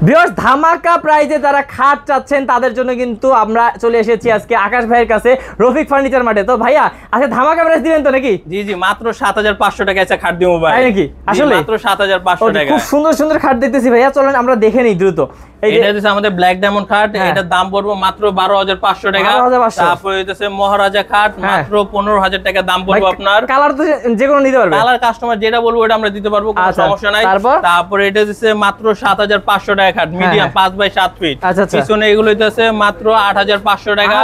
Viewers ধামাকা প্রাইজে যারা খাট চাচ্ছেন তাদের জন্য কিন্তু আমরা চলে এসেছি আজকে আকাশ ভাইয়ের কাছে রফিক ফার্নিচার মার্টে। তো ভাইয়া আচ্ছা ধামাকা প্রাইস দিবেন তো নাকি? জি জি, মাত্র 7500 টাকায় একটা খাট দিমু ভাই। তাই নাকি? আসলে মাত্র 7500 টাকা। খুব সুন্দর সুন্দর খাট দেখতেছি ভাইয়া, চলেন আমরা দেখে নিই দ্রুত। এটা হচ্ছে আমাদের ব্ল্যাক ডায়মন্ড খাট, এটার দাম পড়বে মাত্র 12500 টাকা। তারপর হচ্ছে মহারাজা খাট, মাত্র 15000 টাকা দাম পড়বে আপনার। কালার তো যে কোনো নিতে পারবে, কালার কাস্টমার যেটা বলবো ওটা আমরা দিতে পারবো, কোনো সমস্যা নাই। তারপর এটা হচ্ছে মাত্র 7500 টাকা খাট, মিডিয়াম 5 বাই 7 ফিট। পিছনে এগুলো হইতেছে মাত্র 8500 টাকা।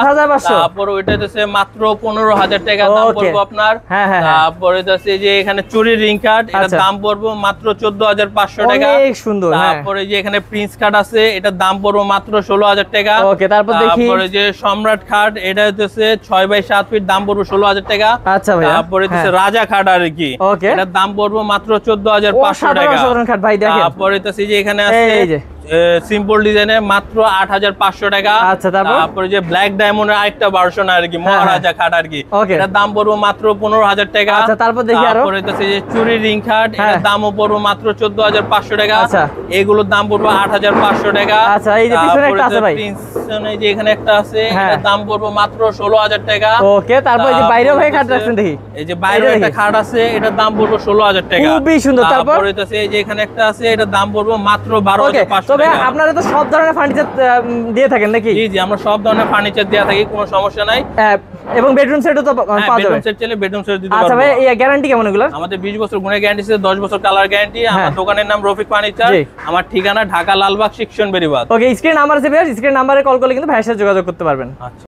তারপর ওইটা হচ্ছে মাত্র 15000 টাকা দাম পড়বে আপনার। তারপর এটা হচ্ছে যে এখানে চুরি রিং কাট, এটার দাম পড়বে মাত্র 14500 টাকা। অনেক সুন্দর। তারপরে যে এখানে প্রিন্স কাট আছে, এটার দাম পড়বে মাত্র 16000 টাকা। ওকে, তারপর দেখি। তারপরে যে সম্রাট খাট, এটা হচ্ছে 6 বাই 7 ফিট, দাম পড়বে 16000 টাকা। আচ্ছা ভাই। তারপরে হচ্ছে রাজা খাট আর কি, এটার দাম পড়বে মাত্র 14500 টাকা। তারপরে হচ্ছে যে এখানে আছে সিম্পল ডিজাইনের মাত্র 8500 টাকা। আচ্ছা, তারপরে যে ব্ল্যাক ডায়মন্ডের আরেকটা ভার্সন আর কি, মহারাজা খাট আর কি, এটার দাম পড়বে মাত্র 15000 টাকা। আচ্ছা, তারপর দেখি আরো। তারপরে হচ্ছে যে চুরি রিং খাট, এটার দামও পড়বে মাত্র 14500 টাকা। আচ্ছা, এগুলোর দাম পড়বে 8500 টাকা। আচ্ছা, এই যে পিছনে একটা আছে ভাই, পিছনে যে এখানে একটা আছে, এটার দাম পড়বে মাত্র 16000 টাকা। ওকে, তারপর এই যে বাইরেও ভাই খাট রাখছেন দেখি, এই যে বাইরে একটা খাট আছে, এটার দাম পড়বে 16000 টাকা। খুবই সুন্দর। তারপর হচ্ছে এই যে এখানে একটা আছে, এটার দাম পড়বে মাত্র 12500 টাকা। তবে আপনারা তো সব ধরনের ফার্নিচার দিয়ে থাকেন নাকি? জি জি, আমরা সব ধরনের ফার্নিচার দেয়া থাকি, কোনো সমস্যা নাই। এবং বেডরুম সেটও তো পাওয়া যাবে? বেডরুম সেট চাইলে বেডরুম সেট দিতে পারবো। আচ্ছা ভাই, এই গ্যারান্টি কেমন এগুলো? আমাদের 20 বছর গুণের গ্যারান্টি আছে, 10 বছর কালার গ্যারান্টি। আমার দোকানের নাম রফিক ফার্নিচার, আমার ঠিকানা ঢাকা লালবাগ সেকশন বেরিবাগ। ওকে, স্ক্রিন নাম্বার আছে ভাই, স্ক্রিন নাম্বারে কল করলে কিন্তু ভাইয়ের সাথে যোগাযোগ করতে পারবেন। আচ্ছা।